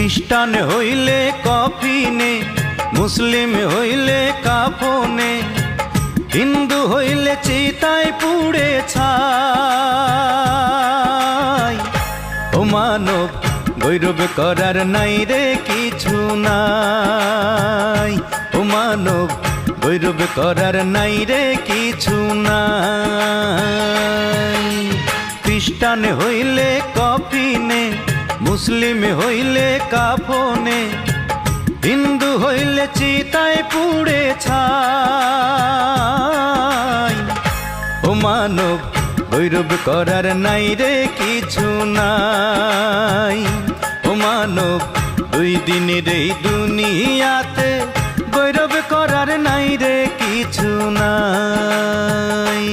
খ্রিস্টান হইলে কফিনে, মুসলিম হইলে কাফনে, হিন্দু হইলে চিতায় পুড়ে ছাই। ও মানব গৌরব করার নাই রে কিছু নাই, ও মানব গৌরব করার নাই রে কিছু নাই। খ্রিস্টান হইলে কফিনে, মুসলিম হইলে কাফনে, হিন্দু হইলে চিতায় পুড়ে ছাই। ও মানব গৌরব করার নাই রে কিছু নাই, ও মানব দুই দিনের এই দুনিয়াতে গৌরব করার নাই রে কিছু নাই।